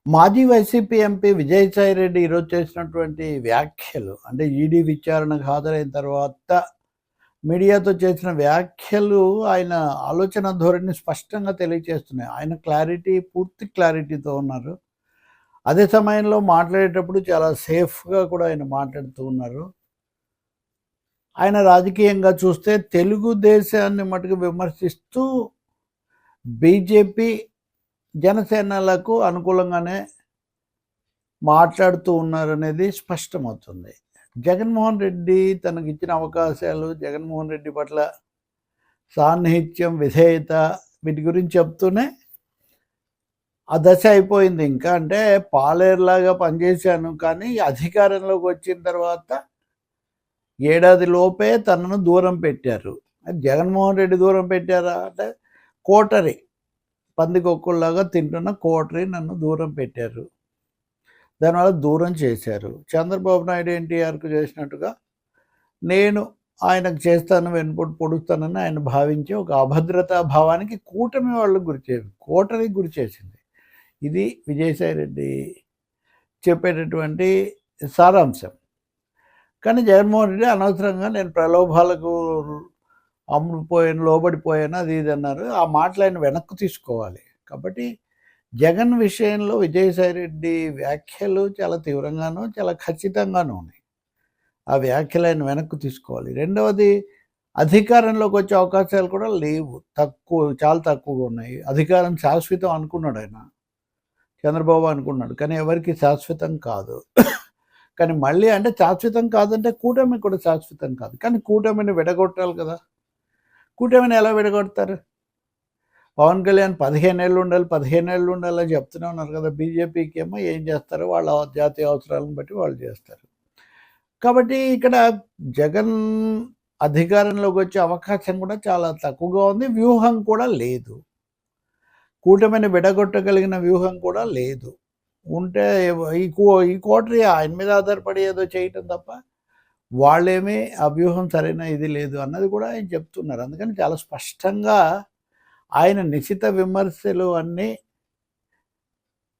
మాజీ YCP MP Vijayasai Reddy ఈరోజు చేసినటువంటి వ్యాఖ్యలు అంటే ఈడీ విచారణకు హాజరైన తర్వాత మీడియాతో చేసిన వ్యాఖ్యలు ఆయన ఆలోచన ధోరణిని స్పష్టంగా తెలియజేస్తున్నాయి. ఆయన పూర్తి క్లారిటీతో ఉన్నారు. అదే సమయంలో మాట్లాడేటప్పుడు చాలా సేఫ్గా కూడా ఆయన మాట్లాడుతూ ఉన్నారు. ఆయన రాజకీయంగా చూస్తే తెలుగుదేశాన్ని మటుకు విమర్శిస్తూ బీజేపీ జనసేనలకు అనుకూలంగానే మాట్లాడుతూ ఉన్నారనేది స్పష్టమవుతుంది. జగన్మోహన్ రెడ్డి తనకిచ్చిన అవకాశాలు, జగన్మోహన్ రెడ్డి పట్ల సాన్నిహిత్యం, విధేయత వీటి గురించి చెప్తూనే ఆ దశ అయిపోయింది. ఇంకా అంటే పాలేరులాగా పనిచేశాను, కానీ అధికారంలోకి వచ్చిన తర్వాత ఏడాది లోపే తనను దూరం పెట్టారు. జగన్మోహన్ రెడ్డి దూరం పెట్టారా అంటే కోటరి పందికొక్కుల్లాగా తింటున్న కోటరి నన్ను దూరం పెట్టారు, దానివల్ల దూరం చేశారు. చంద్రబాబు నాయుడు ఎన్టీఆర్కు చేసినట్టుగా నేను ఆయనకు చేస్తాను, వెనుపోటు పొడుస్తానని ఆయన భావించి ఒక అభద్రతా భావానికి కూటమి వాళ్ళు కోటరికి గురి చేసింది. ఇది విజయసాయి రెడ్డి చెప్పేటటువంటి సారాంశం. కానీ జగన్మోహన్ రెడ్డి అనవసరంగా నేను ప్రలోభాలకు లోబడిపోయాను అది ఇది అన్నారు. ఆ మాటలు ఆయన వెనక్కు తీసుకోవాలి. కాబట్టి జగన్ విషయంలో విజయసాయి రెడ్డి వ్యాఖ్యలు చాలా తీవ్రంగానూ చాలా ఖచ్చితంగానూ ఉన్నాయి. ఆ వ్యాఖ్యలు ఆయన వెనక్కు తీసుకోవాలి. రెండవది, అధికారంలోకి వచ్చే అవకాశాలు కూడా లేవు, చాలా తక్కువగా ఉన్నాయి. అధికారం శాశ్వతం అనుకున్నాడు ఆయన, చంద్రబాబు అనుకున్నాడు, కానీ ఎవరికి శాశ్వతం కాదు. కానీ మళ్ళీ అంటే శాశ్వతం కాదంటే కూటమి కూడా శాశ్వతం కాదు, కానీ కూటమిని విడగొట్టాలి కదా. కూటమిని ఎలా విడగొడతారు? పవన్ కళ్యాణ్ 15 ఏళ్ళు ఉండాలని చెప్తూనే ఉన్నారు కదా. బీజేపీకి ఏమో ఏం చేస్తారో వాళ్ళ జాతీయ అవసరాలను బట్టి వాళ్ళు చేస్తారు. కాబట్టి ఇక్కడ జగన్ అధికారంలోకి వచ్చే అవకాశం కూడా చాలా తక్కువగా ఉంది. వ్యూహం కూడా లేదు, కూటమిని విడగొట్టగలిగిన వ్యూహం కూడా లేదు. ఉంటే ఈ కోటరీ ఆయన మీద ఆధారపడి ఏదో చేయటం తప్ప వాళ్ళేమీ ఆ వ్యూహం సరైన ఇది లేదు అన్నది కూడా ఆయన చెప్తున్నారు. అందుకని చాలా స్పష్టంగా ఆయన నిశిత విమర్శలు అన్నీ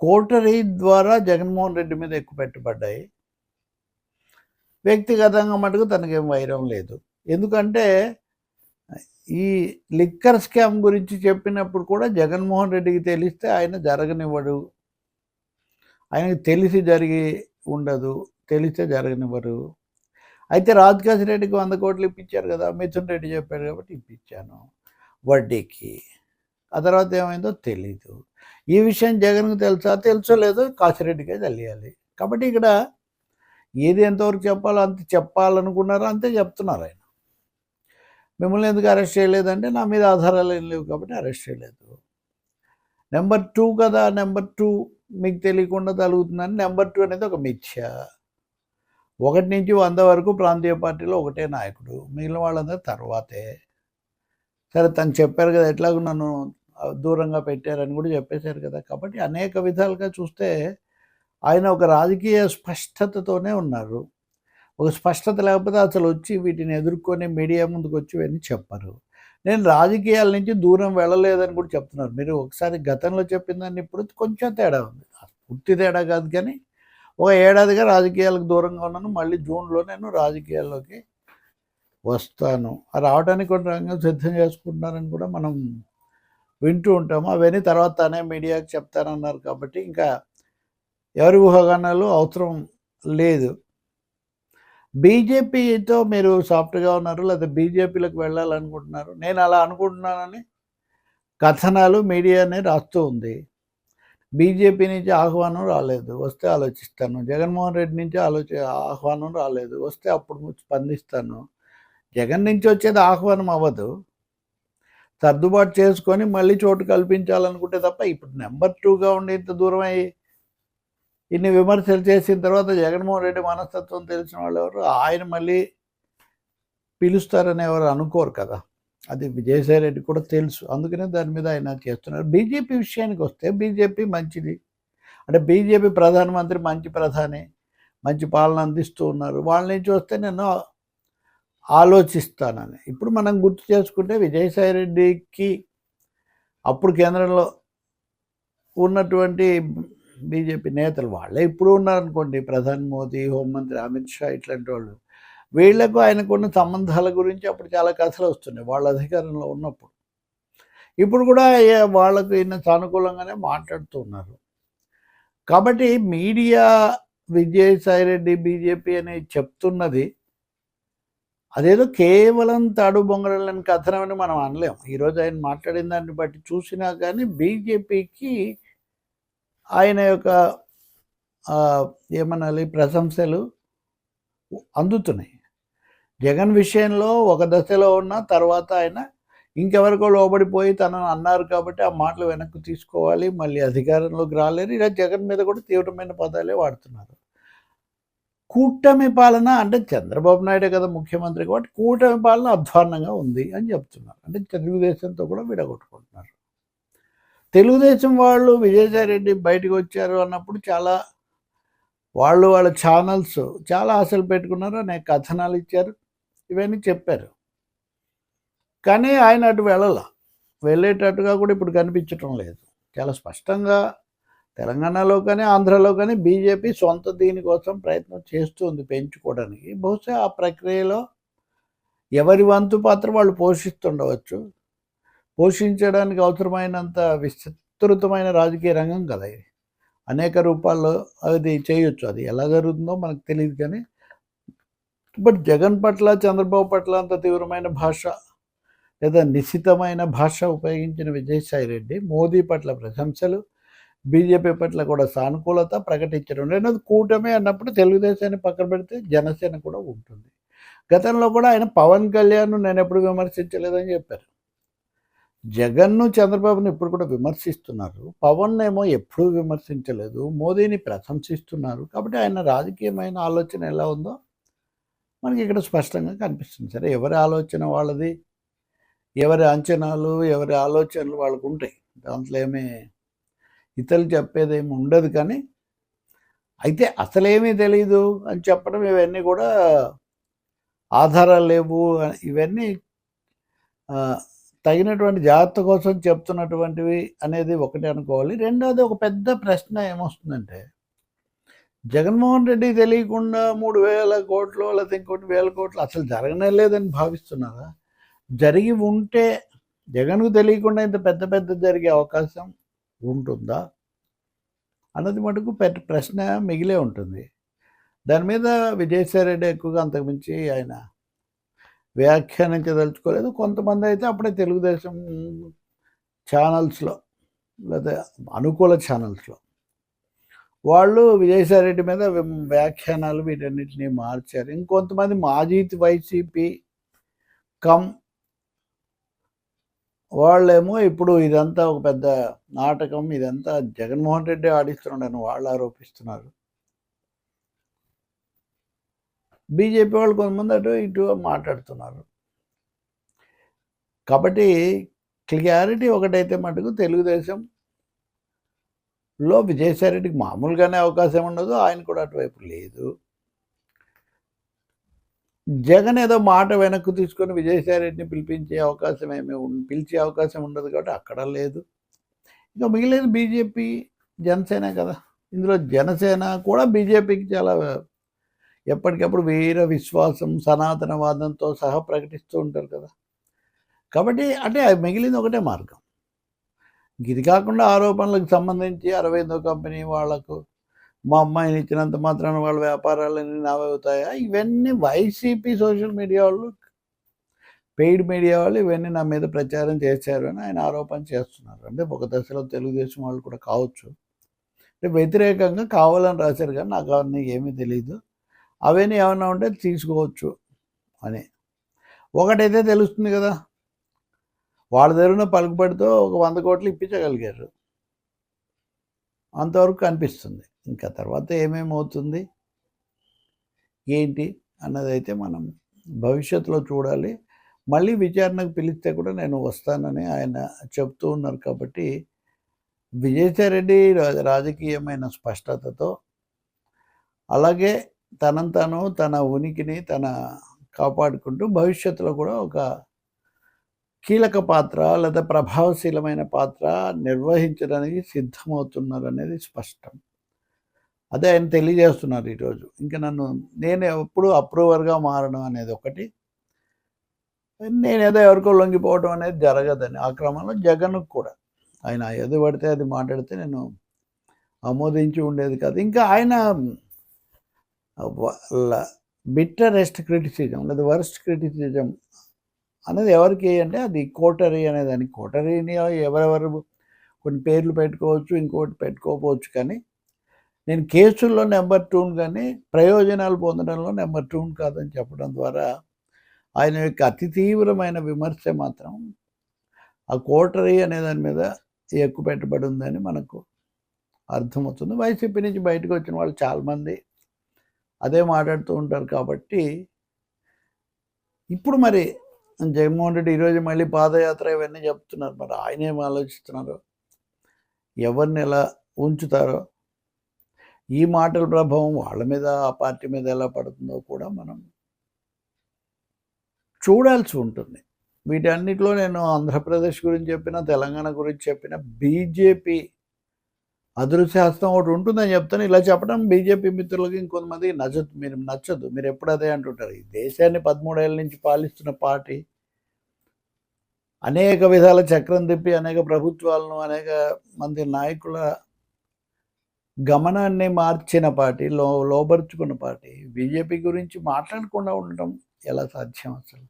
కోటరీ ద్వారా జగన్మోహన్ రెడ్డి మీద ఎక్కువ పెట్టబడ్డాయి. వ్యక్తిగతంగా మటుకు తనకేం వైరం లేదు. ఎందుకంటే ఈ లిక్కర్ స్కామ్ గురించి చెప్పినప్పుడు కూడా జగన్మోహన్ రెడ్డికి తెలిస్తే ఆయన జరగనివ్వడు, ఆయనకి తెలిసి జరిగి ఉండదు, తెలిస్తే జరగనివ్వరు. అయితే రాజకేశ్ రెడ్డికి 100 కోట్లు ఇప్పించారు కదా, మిథున్ రెడ్డి చెప్పాడు కాబట్టి ఇప్పించాను వడ్డీకి. ఆ తర్వాత ఏమైందో తెలీదు. ఈ విషయం జగన్కు తెలుసో లేదో కాశిరెడ్డికే తెలియాలి. కాబట్టి ఇక్కడ ఏది ఎంతవరకు చెప్పాలో అంత చెప్పాలనుకున్నారో అంతే చెప్తున్నారు. ఆయన మిమ్మల్ని ఎందుకు అరెస్ట్ చేయలేదంటే నా మీద ఆధారాలు ఏం లేవు కాబట్టి అరెస్ట్ చేయలేదు. నెంబర్ 2 కదా, నెంబర్ 2 మీకు తెలియకుండా తగులుతుందని నెంబర్ 2 అనేది ఒక మిథ్య. 1 నుంచి 100 వరకు ప్రాంతీయ పార్టీలో ఒకటే నాయకుడు, మిగిలిన వాళ్ళందరూ తర్వాతే. సరే, తను చెప్పారు కదా ఎట్లాగో నన్ను దూరంగా పెట్టారని కూడా చెప్పేశారు కదా. కాబట్టి అనేక విధాలుగా చూస్తే ఆయన ఒక రాజకీయ స్పష్టతతోనే ఉన్నారు. ఒక స్పష్టత లేకపోతే అసలు వచ్చి వీటిని ఎదుర్కొని మీడియా ముందుకు వచ్చి ఇవన్నీ చెప్పరు. నేను రాజకీయాల నుంచి దూరం వెళ్ళలేదని కూడా చెప్తున్నారు. మీరు ఒకసారి గతంలో చెప్పిన దాన్ని ఇప్పుడు కొంచెం తేడా ఉంది, పూర్తి తేడా కాదు, కానీ ఒక ఏడాదిగా రాజకీయాలకు దూరంగా ఉన్నాను, మళ్ళీ జూన్లో నేను రాజకీయాల్లోకి వస్తాను, రావడానికి కొన్ని రంగం సిద్ధం చేసుకుంటున్నారని కూడా మనం వింటూ ఉంటాము. అవన్నీ తర్వాత తనే మీడియాకి చెప్తానన్నారు. కాబట్టి ఇంకా ఎవరి ఊహాగానాలు అవసరం లేదు. బీజేపీతో మీరు సాఫ్ట్గా ఉన్నారు, లేదా బీజేపీలోకి వెళ్ళాలనుకుంటున్నారు, నేను అలా అనుకుంటున్నానని కథనాలు మీడియానే రాస్తూ ఉంది. బీజేపీ నుంచి ఆహ్వానం రాలేదు, వస్తే ఆలోచిస్తాను. జగన్మోహన్ రెడ్డి నుంచి ఆహ్వానం రాలేదు, వస్తే అప్పుడు స్పందిస్తాను. జగన్ నుంచి వచ్చేది ఆహ్వానం అవ్వదు, సర్దుబాటు చేసుకొని మళ్ళీ చోటు కల్పించాలనుకుంటే తప్ప. ఇప్పుడు నెంబర్ 2గా ఉండి ఇంత దూరం అయ్యి ఇన్ని విమర్శలు చేసిన తర్వాత జగన్మోహన్ రెడ్డి మనస్తత్వం తెలిసిన వాళ్ళు ఎవరు ఆయన మళ్ళీ పిలుస్తారని ఎవరు అనుకోరు కదా. అది విజయసాయి రెడ్డి కూడా తెలుసు, అందుకనే దాని మీద ఆయన చేస్తున్నారు. బీజేపీ విషయానికి వస్తే బీజేపీ మంచిది, అంటే బీజేపీ ప్రధానమంత్రి మంచి ప్రధాని, మంచి పాలన అందిస్తూ ఉన్నారు. వాళ్ళ నుంచి వస్తే నేను ఆలోచిస్తానని. ఇప్పుడు మనం గుర్తు చేసుకుంటే విజయసాయి రెడ్డికి అప్పుడు కేంద్రంలో ఉన్నటువంటి బీజేపీ నేతలు వాళ్ళే ఇప్పుడు ఉన్నారనుకోండి, ప్రధాని మోదీ, హోంమంత్రి అమిత్ షా ఇట్లాంటి వాళ్ళు. వీళ్లకు ఆయనకున్న సంబంధాల గురించి అప్పుడు చాలా కథలు వస్తున్నాయి వాళ్ళ అధికారంలో ఉన్నప్పుడు. ఇప్పుడు కూడా వాళ్ళకు ఈయన సానుకూలంగానే మాట్లాడుతూ ఉన్నారు. కాబట్టి మీడియా విజయసాయిరెడ్డి బీజేపీ అని చెప్తున్నది అదేదో కేవలం తాడు బొంగరాలని కథనమని మనం అనలేం. ఈరోజు ఆయన మాట్లాడిన దాన్ని బట్టి చూసినా కానీ బీజేపీకి ఆయన యొక్క ఏమనాలి ప్రశంసలు అందుతున్నాయి. జగన్ విషయంలో ఒక దశలో ఉన్న తర్వాత ఆయన ఇంకెవరికో లోబడిపోయి తనను అన్నారు కాబట్టి ఆ మాటలు వెనక్కి తీసుకోవాలి, మళ్ళీ అధికారంలోకి రాలేరు. ఇలా జగన్ మీద కూడా తీవ్రమైన పదాలే వాడుతున్నారు. కూటమి పాలన అంటే చంద్రబాబు నాయుడే కదా ముఖ్యమంత్రి కాబట్టి కూటమి పాలన అధ్వాన్నంగా ఉంది అని చెప్తున్నారు. అంటే తెలుగుదేశంతో కూడా విడగొట్టుకుంటున్నారు. తెలుగుదేశం వాళ్ళు విజయసాయిరెడ్డి బయటకు వచ్చారు అన్నప్పుడు చాలా వాళ్ళ ఛానల్స్ చాలా ఆశలు పెట్టుకున్నారు, అనేక కథనాలు ఇచ్చారు, ఇవన్నీ చెప్పారు. కానీ ఆయన అటు వెళ్ళేటట్టుగా కూడా ఇప్పుడు కనిపించటం లేదు. చాలా స్పష్టంగా తెలంగాణలో కానీ ఆంధ్రాలో కానీ బీజేపీ సొంత దీనికోసం ప్రయత్నం చేస్తుంది పెంచుకోవడానికి. బహుశా ఆ ప్రక్రియలో ఎవరి వంతు పాత్ర వాళ్ళు పోషిస్తుండవచ్చు. పోషించడానికి అవసరమైనంత విస్తృతమైన రాజకీయ రంగం కదా ఇది. అనేక రూపాల్లో అది చేయొచ్చు. అది ఎలా జరుగుతుందో మనకు తెలియదు కానీ బట్ జగన్ పట్ల చంద్రబాబు పట్ల అంత తీవ్రమైన భాష లేదా నిశితమైన భాష ఉపయోగించిన విజయసాయిరెడ్డి మోదీ పట్ల ప్రశంసలు, బీజేపీ పట్ల కూడా సానుకూలత ప్రకటించడం. రెండోది కూటమి అన్నప్పుడు తెలుగుదేశాన్ని పక్కన పెడితే జనసేన కూడా ఉంటుంది. గతంలో కూడా ఆయన పవన్ కళ్యాణ్ నేను ఎప్పుడు విమర్శించలేదని చెప్పారు. జగన్ను చంద్రబాబును ఇప్పుడు కూడా విమర్శిస్తున్నారు. పవన్ ఏమో ఎప్పుడూ విమర్శించలేదు, మోదీని ప్రశంసిస్తున్నారు. కాబట్టి ఆయన రాజకీయమైన ఆలోచన ఎలా ఉందో మనకి ఇక్కడ స్పష్టంగా కనిపిస్తుంది. సరే, ఎవరి ఆలోచన వాళ్ళది, ఎవరి అంచనాలు ఎవరి ఆలోచనలు వాళ్ళకు ఉంటాయి. దాంట్లో ఏమీ ఇతరులు చెప్పేదేమి ఉండదు. కానీ అయితే అసలేమీ తెలీదు అని చెప్పడం ఇవన్నీ కూడా ఆధారాలు లేవు. ఇవన్నీ తగినటువంటి జాగ్రత్త కోసం చెప్తున్నటువంటివి అనేది ఒకటి అనుకోవాలి. రెండోది ఒక పెద్ద ప్రశ్న ఏమొస్తుందంటే జగన్మోహన్ రెడ్డి తెలియకుండా 3,000 కోట్లు లేకపోతే ఇంకోటి 1,000 కోట్లు అసలు జరగనే లేదని భావిస్తున్నారా? జరిగి ఉంటే జగన్కు తెలియకుండా ఇంత పెద్ద జరిగే అవకాశం ఉంటుందా అన్నది మటుకు ప్రశ్న మిగిలే ఉంటుంది. దాని మీద విజయసాయిరెడ్డి ఎక్కువగా అంతకుమించి ఆయన వ్యాఖ్యానించదలుచుకోలేదు. కొంతమంది అయితే అప్పుడే తెలుగుదేశం ఛానల్స్లో లేదా అనుకూల ఛానల్స్లో వాళ్ళు విజయసాయిరెడ్డి మీద వ్యాఖ్యానాలు వీటన్నిటిని మార్చారు. ఇంకొంతమంది మాజీ వైసీపీ వాళ్ళేమో ఇప్పుడు ఇదంతా ఒక పెద్ద నాటకం, ఇదంతా జగన్మోహన్ రెడ్డి ఆడిస్తున్నాడని వాళ్ళు ఆరోపిస్తున్నారు. బీజేపీ వాళ్ళు కొంతమంది అటు ఇటు మాట్లాడుతున్నారు. కాబట్టి క్లియారిటీ ఒకటైతే మటుకు తెలుగుదేశంలో విజయసాయిరెడ్డికి మామూలుగానే అవకాశం ఉండదు, ఆయన కూడా అటువైపు లేదు. జగన్ ఏదో మాట వెనక్కు తీసుకొని విజయసాయిరెడ్డిని పిలిచే అవకాశం ఉండదు కాబట్టి అక్కడ లేదు. ఇంకా మిగిలిన బీజేపీ జనసేన కదా. ఇందులో జనసేన కూడా బీజేపీకి చాలా ఎప్పటికప్పుడు వీర విశ్వాసం సనాతనవాదంతో సహా ప్రకటిస్తూ ఉంటారు కదా. కాబట్టి అంటే మిగిలింది ఒకటే మార్గం. ఇది కాకుండా ఆరోపణలకు సంబంధించి 68వ కంపెనీ వాళ్లకు మా అమ్మాయిని ఇచ్చినంత మాత్రాన వాళ్ళ వ్యాపారాలన్నీ నావవుతాయా? ఇవన్నీ వైసీపీ సోషల్ మీడియా వాళ్ళు, పెయిడ్ మీడియా వాళ్ళు ఇవన్నీ నా మీద ప్రచారం చేశారు అని ఆయన ఆరోపణ చేస్తున్నారు. అంటే ఒక దశలో తెలుగుదేశం వాళ్ళు కూడా కావచ్చు, అంటే వ్యతిరేకంగా కావాలని రాశారు కానీ నాకు అవన్నీ ఏమీ తెలియదు, అవన్నీ ఏమన్నా ఉంటే తీసుకోవచ్చు అని ఒకటైతే తెలుస్తుంది కదా. వాళ్ళ దగ్గర పలుకుబడితో ఒక 100 కోట్లు ఇప్పించగలిగారు, అంతవరకు కనిపిస్తుంది. ఇంకా తర్వాత ఏమేమవుతుంది ఏంటి అన్నదైతే మనం భవిష్యత్తులో చూడాలి. మళ్ళీ విచారణకు పిలిస్తే కూడా నేను వస్తానని ఆయన చెప్తూ ఉన్నారు. కాబట్టి విజయసాయిరెడ్డి రాజకీయమైన స్పష్టతతో అలాగే తనంతాను తన ఉనికిని కాపాడుకుంటూ భవిష్యత్తులో కూడా ఒక కీలక పాత్ర లేదా ప్రభావశీలమైన పాత్ర నిర్వహించడానికి సిద్ధమవుతున్నారు అనేది స్పష్టం. అదే ఆయన తెలియజేస్తున్నారు ఈరోజు. ఇంకా నేను ఎప్పుడు అప్రూవర్గా మారడం అనేది ఒకటి, నేనేదో ఎవరికో లొంగిపోవడం అనేది జరగదని. ఆ క్రమంలో జగన్‌కు కూడా ఆయన ఏది పడితే అది మాట్లాడితే నేను ఆమోదించి ఉండేది కాదు. ఇంకా ఆయన వాళ్ళ బిట్టరెస్ట్ క్రిటిసిజం లేదా వరస్ట్ క్రిటిసిజం అనేది ఎవరికి అంటే అది కోటరీ అనేదానికి. కోటరీని ఎవరెవరు కొన్ని పేర్లు పెట్టుకోవచ్చు, ఇంకోటి పెట్టుకోకపోవచ్చు, కానీ నేను కేసుల్లో నెంబర్ 2ని కానీ ప్రయోజనాలు పొందడంలో నెంబర్ 2ని కాదని చెప్పడం ద్వారా ఆయన యొక్క అతి తీవ్రమైన విమర్శ మాత్రం ఆ కోటరీ అనే దాని మీద ఎక్కువ పెట్టుబడి ఉందని మనకు అర్థమవుతుంది. వైసీపీ నుంచి బయటకు వచ్చిన వాళ్ళు చాలామంది అదే మాట్లాడుతూ ఉంటారు. కాబట్టి ఇప్పుడు మరి జగన్మోహన్ రెడ్డి ఈరోజు మళ్ళీ పాదయాత్ర ఇవన్నీ చెప్తున్నారు. మరి ఆయన ఏం ఆలోచిస్తున్నారు, ఎవరిని ఎలా ఉంచుతారో, ఈ మాటల ప్రభావం వాళ్ళ మీద ఆ పార్టీ మీద ఎలా పడుతుందో కూడా మనం చూడాల్సి ఉంటుంది. వీటన్నిటిలో నేను ఆంధ్రప్రదేశ్ గురించి చెప్పిన, తెలంగాణ గురించి చెప్పిన, బీజేపీ అదృశ్యహస్తం ఒకటి ఉంటుందని చెప్తాను. ఇలా చెప్పడం బీజేపీ మిత్రులకి ఇంకొంతమందికి నచ్చదు. మీరు ఎప్పుడు అదే అంటుంటారు. ఈ దేశాన్ని 13 ఏళ్ళ నుంచి పాలిస్తున్న పార్టీ అనేక విధాల చక్రం తిప్పి అనేక ప్రభుత్వాలను, అనేక మంది నాయకుల గమనాన్ని మార్చిన పార్టీ, లోబరుచుకున్న పార్టీ బీజేపీ గురించి మాట్లాడకుండా ఉండటం ఎలా సాధ్యం అసలు?